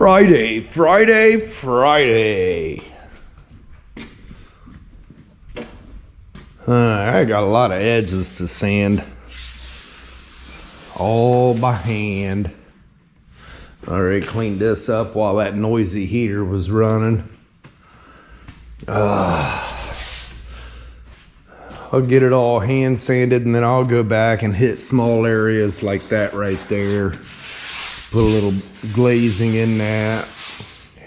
Friday. I got a lot of edges to sand, all by hand. I already cleaned this up while that noisy heater was running. I'll get it all hand sanded and then I'll go back and hit small areas like that right there. Put a little glazing in that.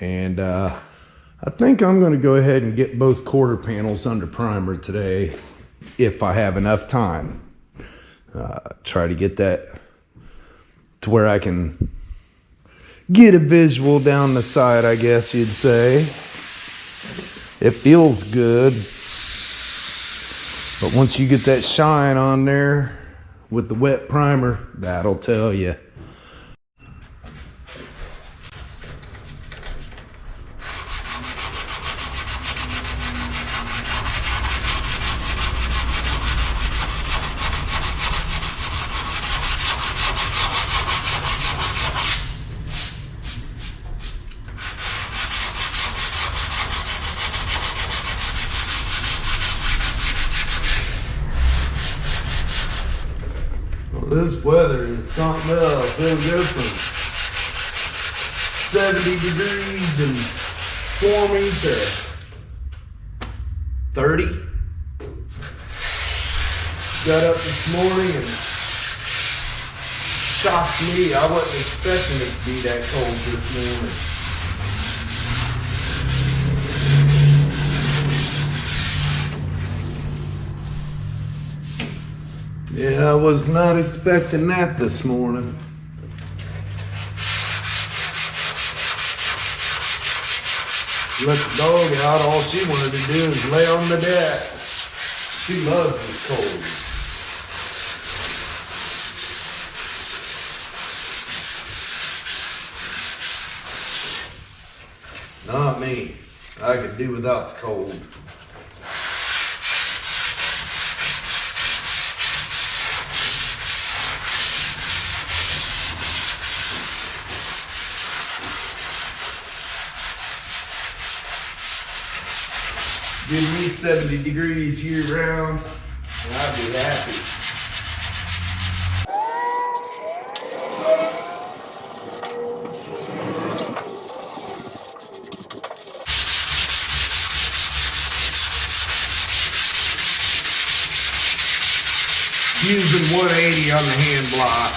And I think I'm gonna go ahead and get both quarter panels under primer today if I have enough time. Try to get that to where I can get a visual down the side, I guess you'd say. It feels good. But once you get that shine on there with the wet primer, that'll tell you. This weather is something else. It'll go from 70 degrees and stormy to 30. Got up this morning and shocked me. I wasn't expecting it to be that cold this morning. Yeah, I was not expecting that this morning. Let the dog out. All she wanted to do is lay on the deck. She loves this cold. Not me. I could do without the cold. Give me 70 degrees year round, and I'd be happy. Using 180 on the hand block.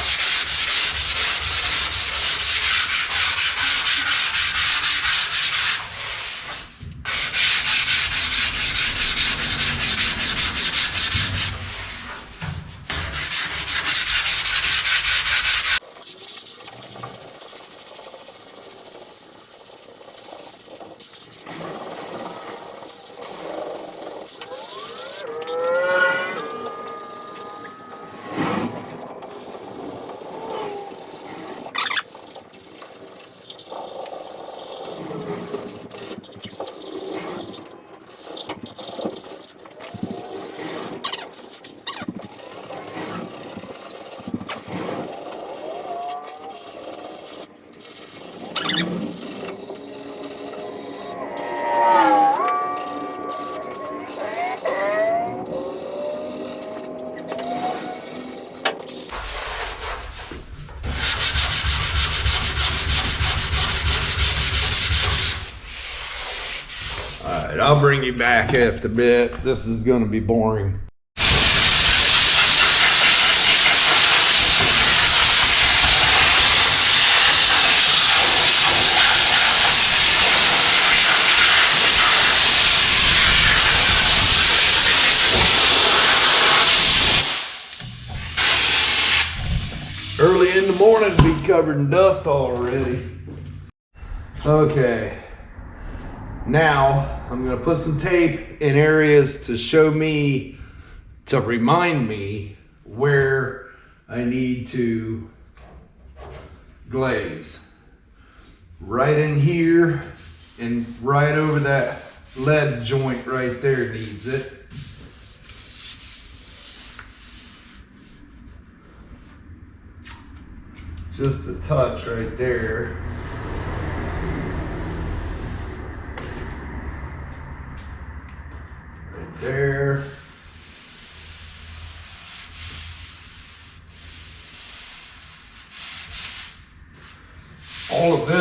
Alright, I'll bring you back after a bit. This is going to be boring. Early in the morning to be covered in dust already. Okay. Now, I'm going to put some tape in areas to show me, to remind me where I need to glaze. Right in here and right over that lead joint right there needs it. Just a touch right there.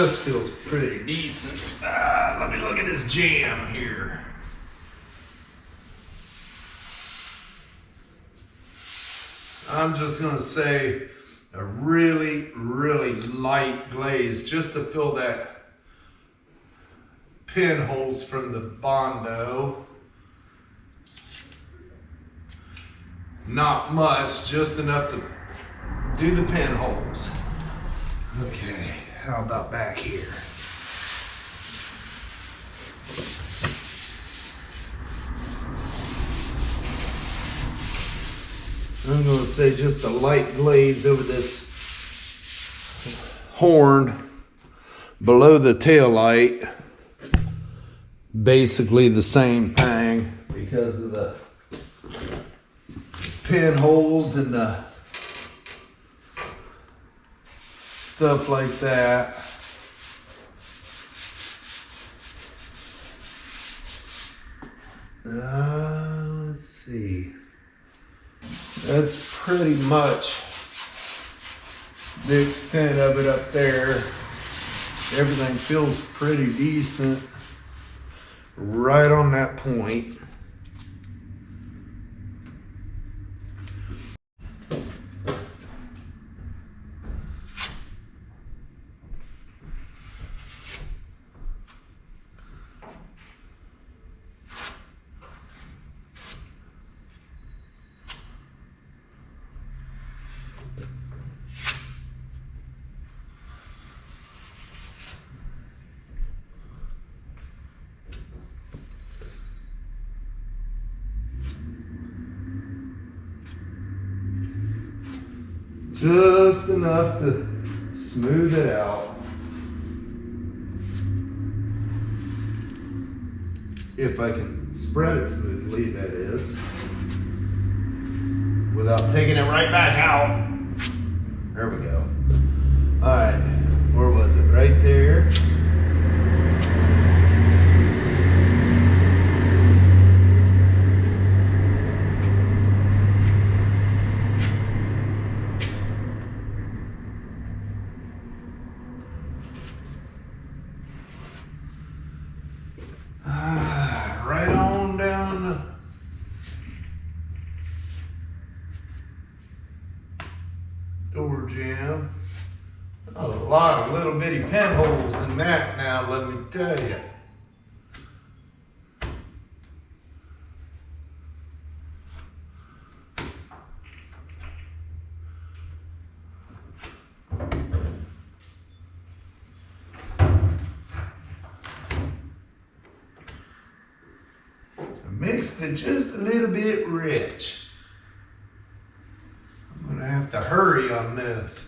this feels pretty decent. Let me look at this jam here. I'm just gonna say a really, really light glaze just to fill that pinholes from the Bondo. Not much, just enough to do the pinholes. Okay, how about back here? I'm going to say just a light glaze over this horn below the tail light. Basically the same thing because of the pinholes and the stuff like that. Let's see. That's pretty much the extent of it up there. Everything feels pretty decent right on that point. Just enough to smooth it out. If I can spread it smoothly, that is. Without taking it right back out. There we go. All right, where was it? Right there. Right on down the door jamb. A lot of little bitty pinholes in that now, let me tell you. Mixed it just a little bit rich. I'm gonna have to hurry on this.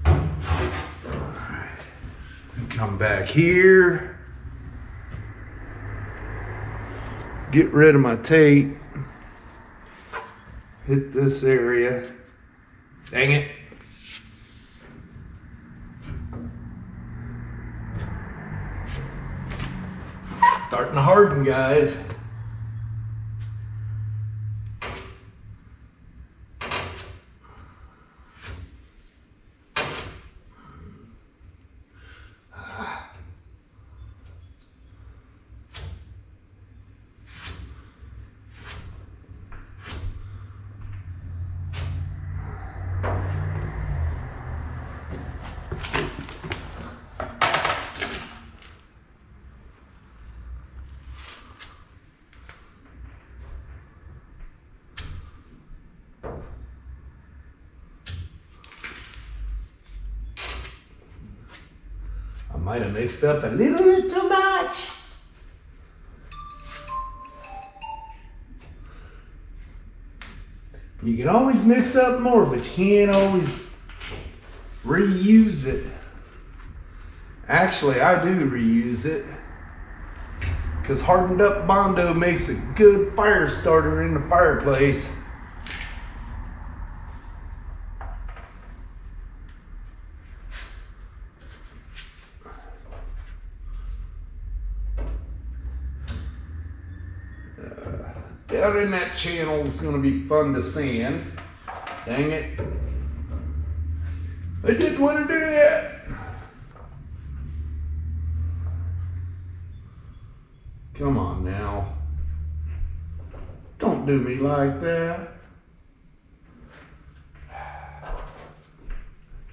All right, come back here. Get rid of my tape. Hit this area. Dang it. Starting to harden, guys. Might have mixed up a little bit too much. You can always mix up more, but you can't always reuse it. Actually, I do reuse it because hardened up Bondo makes a good fire starter in the fireplace. Down in that channel is going to be fun to sand. Dang it. I didn't want to do that. Come on now. Don't do me like that.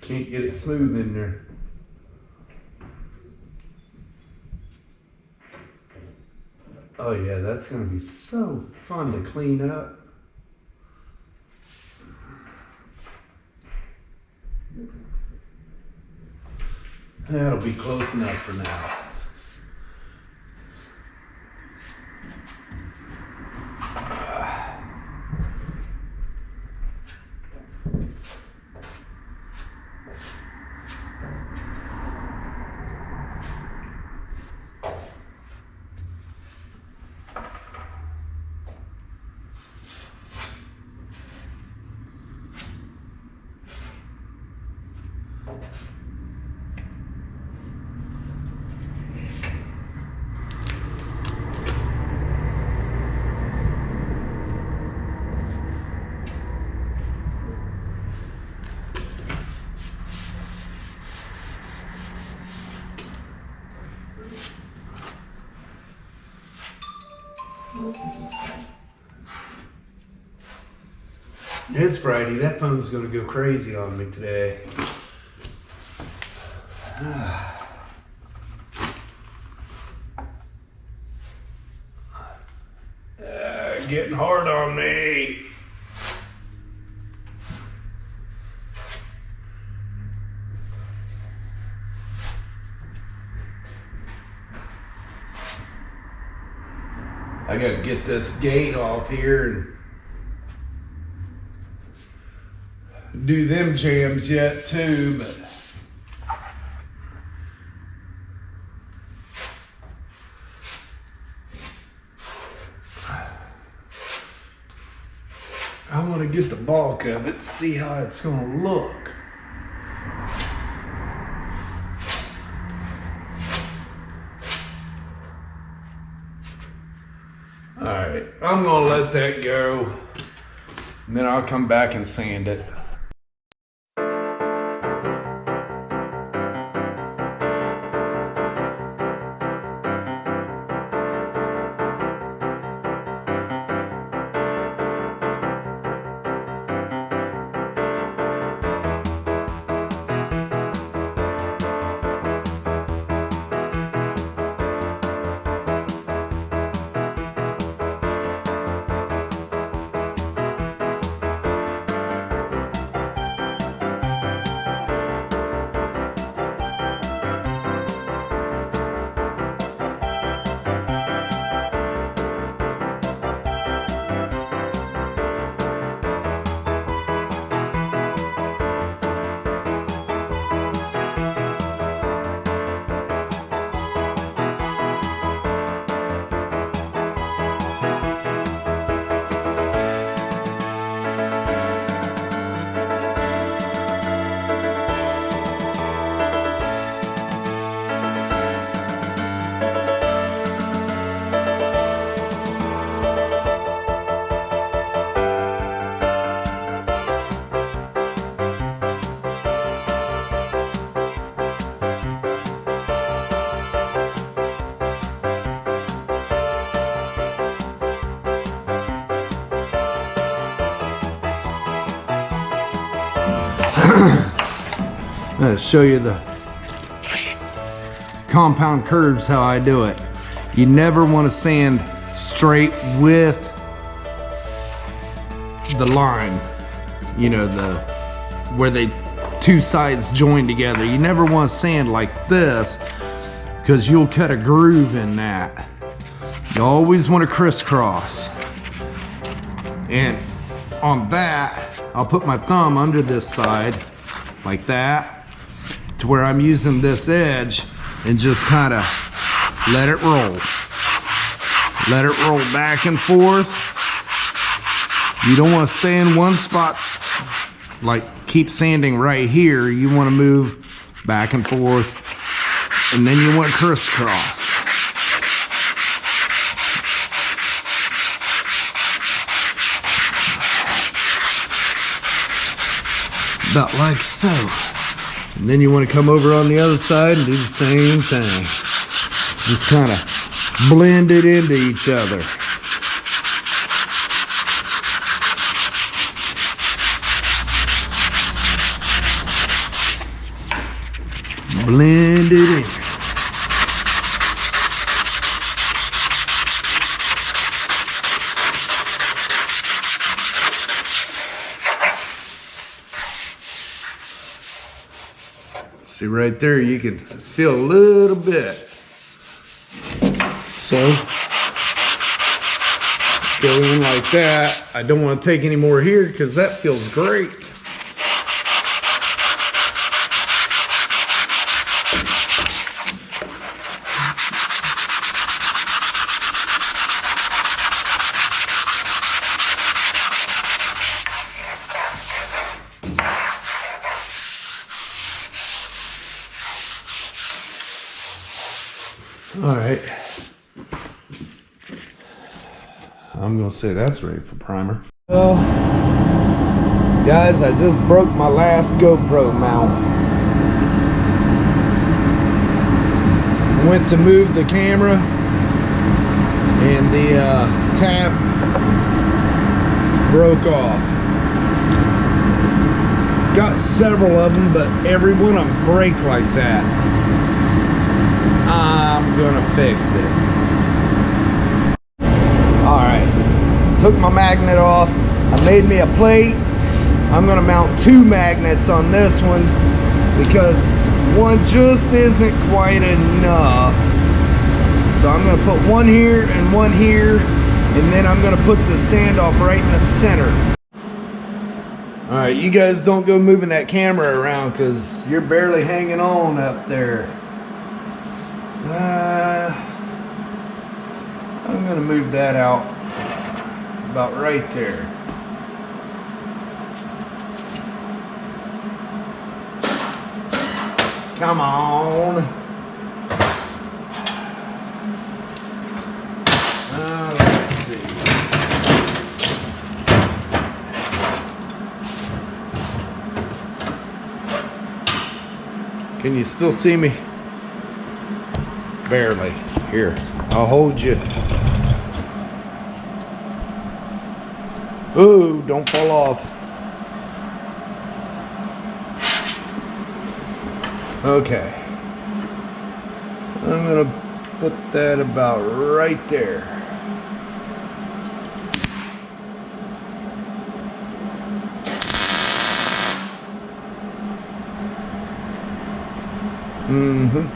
Can't get it smooth in there. Oh yeah, that's gonna be so fun to clean up. That'll be close enough for now. It's Friday. That phone's gonna go crazy on me today. Getting hard on me. I gotta get this gate off here and do them jams yet too, but I want to get the bulk of it, see how it's going to look. All right, I'm going to let that go, and then I'll come back and sand it. I'm going to show you the compound curves, how I do it. You never want to sand straight with the line, you know, where they two sides join together. You never want to sand like this because you'll cut a groove in that. You always want to crisscross. And on that, I'll put my thumb under this side like that, to where I'm using this edge and just kind of let it roll. Let it roll back and forth. You don't want to stay in one spot, like keep sanding right here. You want to move back and forth, and then you want to crisscross. about like so. And then you want to come over on the other side and do the same thing. Just kind of blend it into each other. Blend it in. See right there, you can feel a little bit. So, go in like that. I don't want to take any more here because that feels great. All right, I'm gonna say that's ready for primer. Well, guys, I just broke my last GoPro mount. Went to move the camera and the tap broke off. Got several of them, but every one of them break like that. I'm gonna fix it. Alright, took my magnet off. I made me a plate. I'm gonna mount 2 magnets on this one because one just isn't quite enough. So I'm gonna put one here and one here, and then I'm gonna put the standoff right in the center. Alright, you guys don't go moving that camera around because you're barely hanging on up there. I'm gonna move that out about right there. Come on. Let's see. Can you still see me? Barely. Here, I'll hold you. Ooh, don't fall off. Okay. I'm gonna put that about right there. Mm-hmm.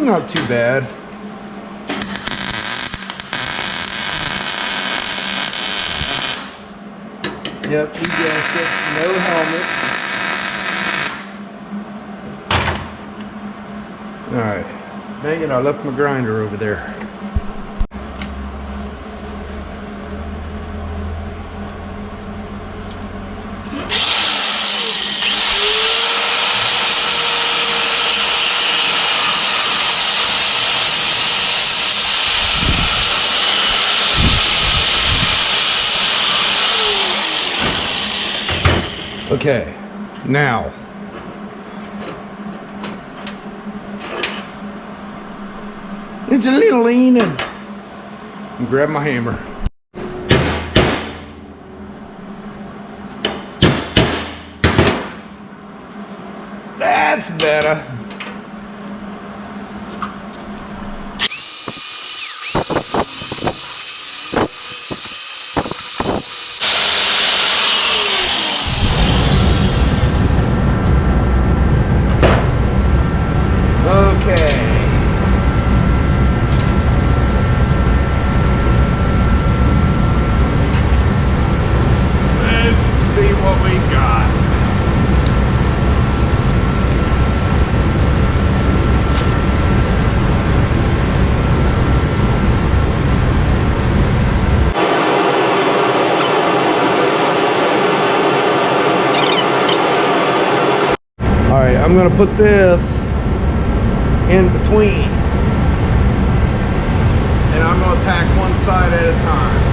Not too bad. Yep, he guessed it. No helmet. Alright. Dang it, I left my grinder over there. Okay, now it's a little lean and grab my hammer. That's better. I'm gonna put this in between, and I'm gonna tack one side at a time.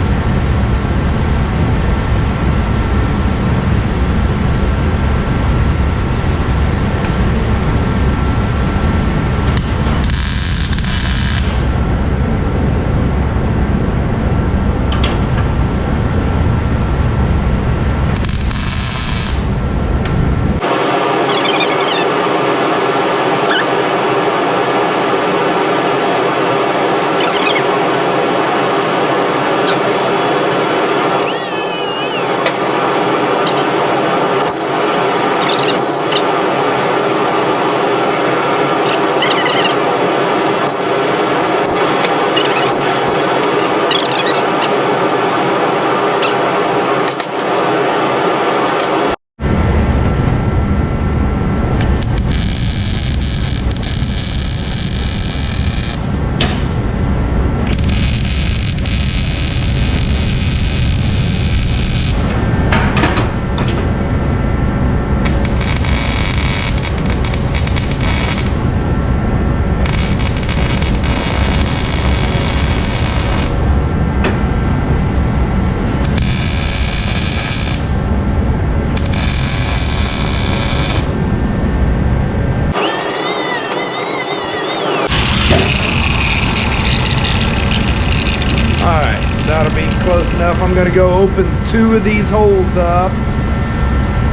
That'll be close enough. I'm gonna go open 2 of these holes up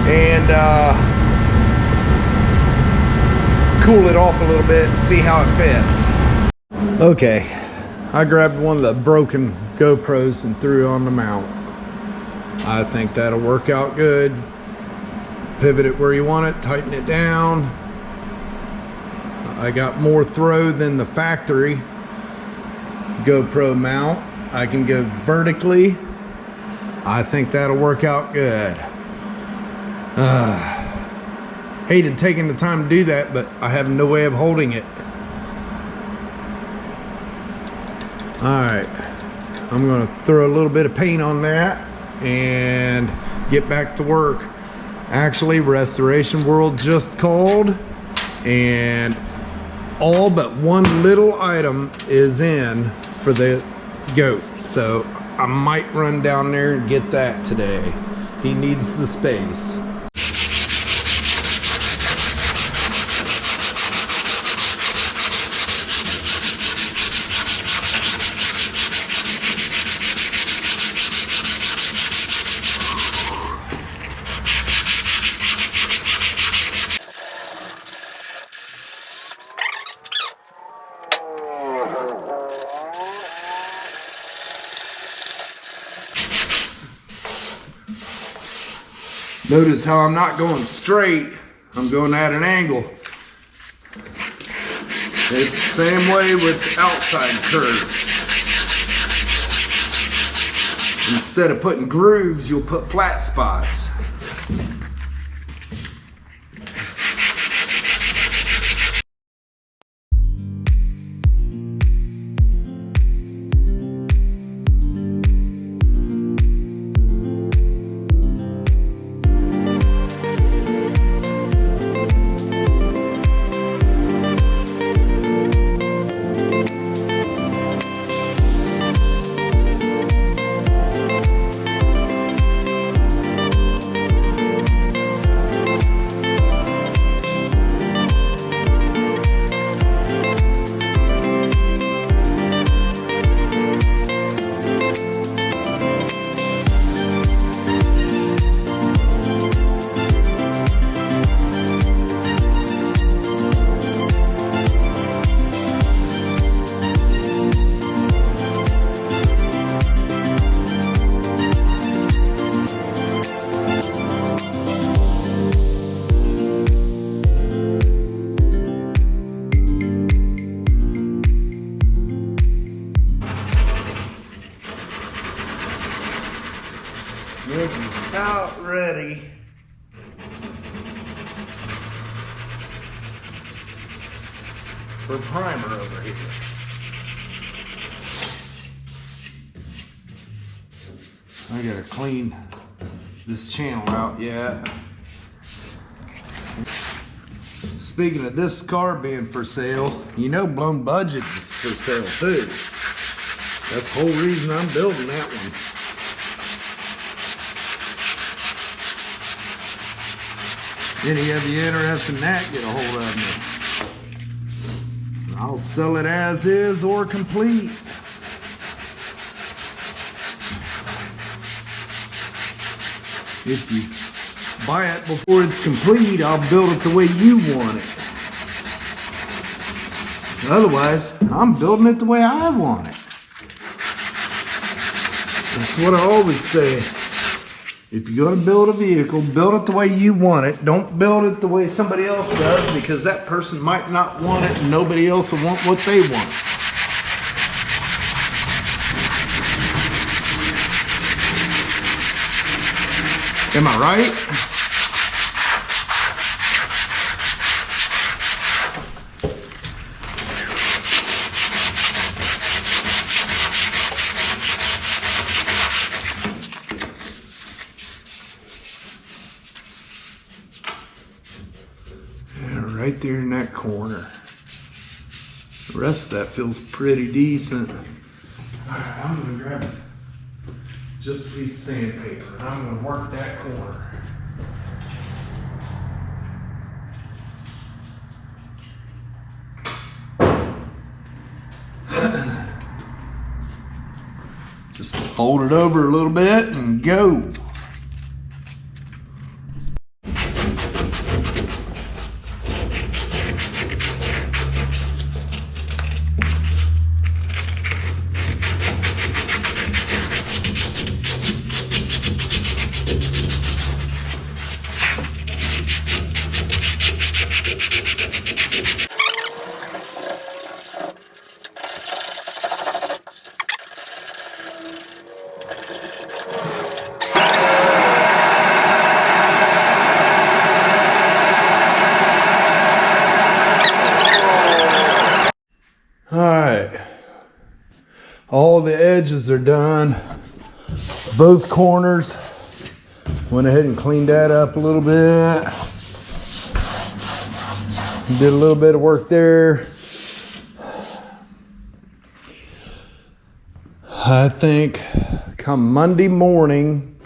and cool it off a little bit and see how it fits. Okay, I grabbed one of the broken GoPros and threw it on the mount. I think that'll work out good. Pivot it where you want it, tighten it down. I got more throw than the factory GoPro mount. I can go vertically. I think that'll work out good. Hated taking the time to do that, but I have no way of holding it. All right, I'm gonna throw a little bit of paint on that and get back to work. Actually, Restoration World just called and all but one little item is in for the goat, so I might run down there and get that today. He needs the space. Notice how I'm not going straight, I'm going at an angle. It's the same way with outside curves. Instead of putting grooves, you'll put flat spots. This is about ready. For primer over here. I gotta clean this channel out yet. speaking of this car being for sale, you know Blown Budget is for sale too. That's the whole reason I'm building that one. Any of you interested in that, get a hold of me. I'll sell it as is or complete. If you buy it before it's complete, I'll build it the way you want it. Otherwise, I'm building it the way I want it. That's what I always say. If you're going to build a vehicle, build it the way you want it. Don't build it the way somebody else does, because that person might not want it and nobody else will want what they want. Am I right? Yeah, right there in that corner. The rest of that feels pretty decent. All right, I'm gonna grab just a piece of sandpaper, and I'm going to work that corner. Just fold it over a little bit and go. Alright, all the edges are done, both corners. Went ahead and cleaned that up a little bit. Did a little bit of work there. I think come Monday morning,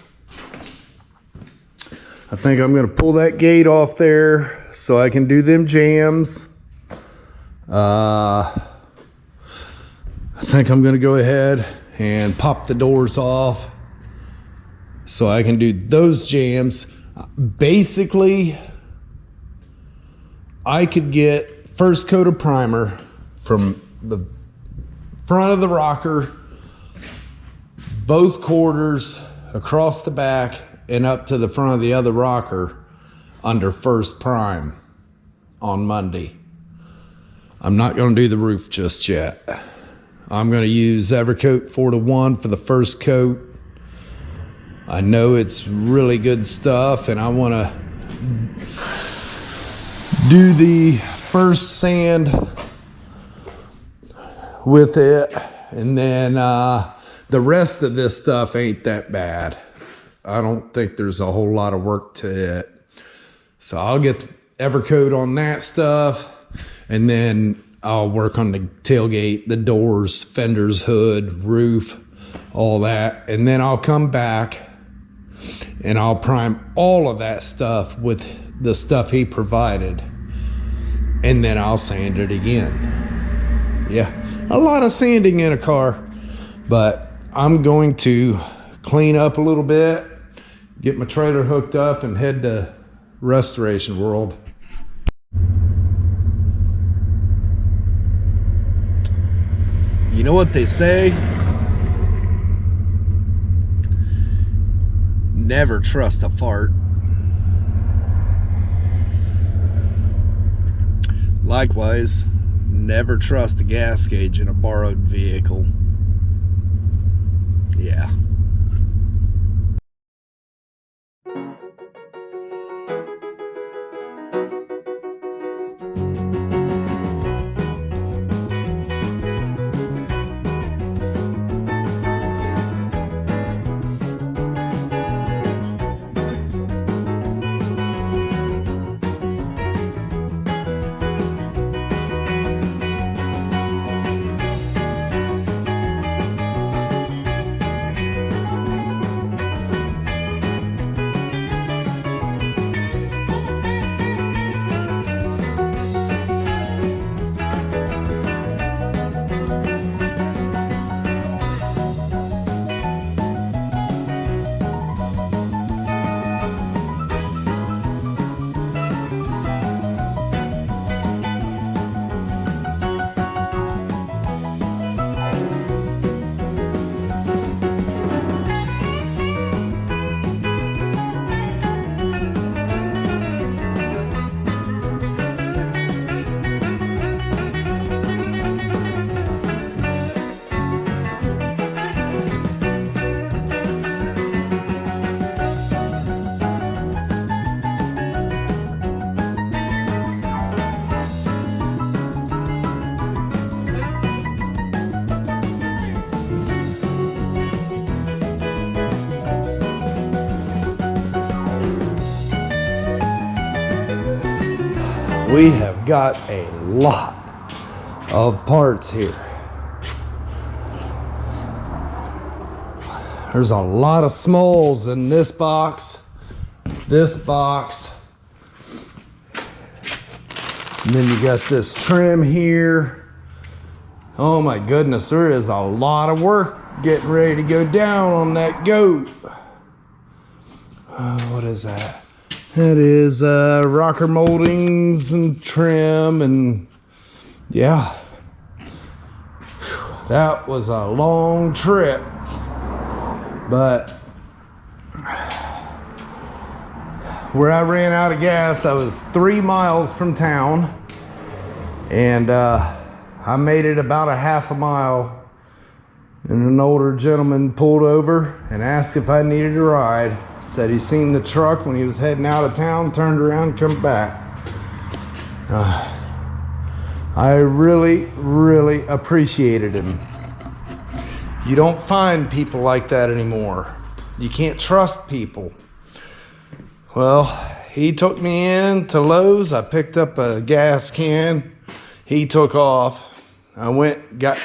I think I'm going to pull that gate off there so I can do them jams. I think I'm going to go ahead and pop the doors off so I can do those jams. Basically, I could get first coat of primer from the front of the rocker, both quarters, across the back, and up to the front of the other rocker under first prime on Monday. I'm not going to do the roof just yet. I'm going to use Evercoat 4-to-1 for the first coat. I know it's really good stuff, and I want to do the first sand with it, and then the rest of this stuff ain't that bad. I don't think there's a whole lot of work to it. So I'll get the Evercoat on that stuff, and then I'll work on the tailgate, the doors, fenders, hood, roof, all that. And then I'll come back and I'll prime all of that stuff with the stuff he provided. And then I'll sand it again. Yeah, a lot of sanding in a car, but I'm going to clean up a little bit, get my trailer hooked up, and head to Restoration World. You know what they say? Never trust a fart. Likewise, never trust a gas gauge in a borrowed vehicle. Yeah. we have got a lot of parts here. There's a lot of smalls in this box, and then you got this trim here. Oh my goodness, there is a lot of work getting ready to go down on that goat. What is that? That is rocker moldings and trim, and yeah, that was a long trip, but where I ran out of gas, I was 3 miles from town, and I made it about a half a mile, and an older gentleman pulled over and asked if I needed a ride. Said he seen the truck when he was heading out of town, turned around and come back. I really appreciated him. You don't find people like that anymore. You can't trust people. Well, he took me in to Lowe's. I picked up a gas can. He took off. I went, got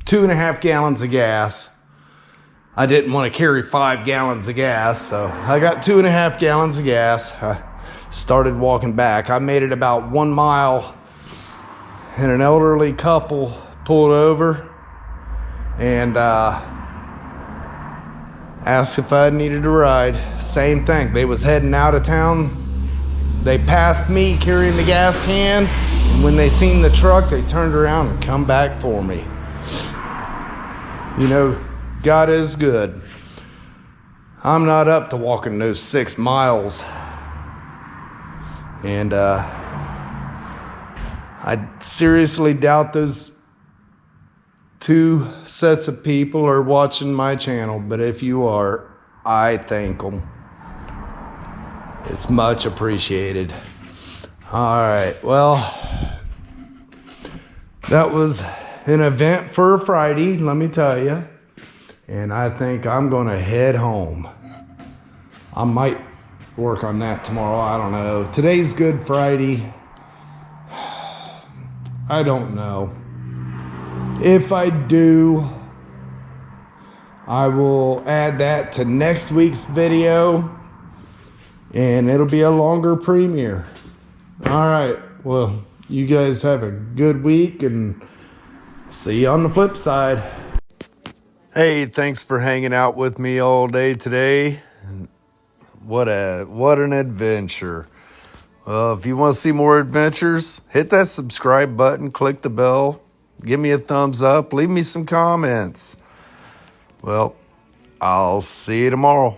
2.5 gallons of gas. I didn't want to carry 5 gallons of gas, so I got 2.5 gallons of gas. I started walking back. I made it about 1 mile, and an elderly couple pulled over and asked if I needed a ride. Same thing. They was heading out of town. They passed me carrying the gas can, and when they seen the truck, they turned around and come back for me. You know, God is good. I'm not up to walking those 6 miles. And I seriously doubt those 2 sets of people are watching my channel, but if you are, I thank them. It's much appreciated. All right, well, that was an event for a Friday, let me tell you. And I think I'm gonna head home. I might work on that tomorrow, I don't know. Today's Good Friday. I don't know. If I do, I will add that to next week's video, and it'll be a longer premiere. All right, well, you guys have a good week, and see you on the flip side. Hey, thanks for hanging out with me all day today. What an adventure. Well, if you want to see more adventures, hit that subscribe button, click the bell, give me a thumbs up, leave me some comments. Well, I'll see you tomorrow.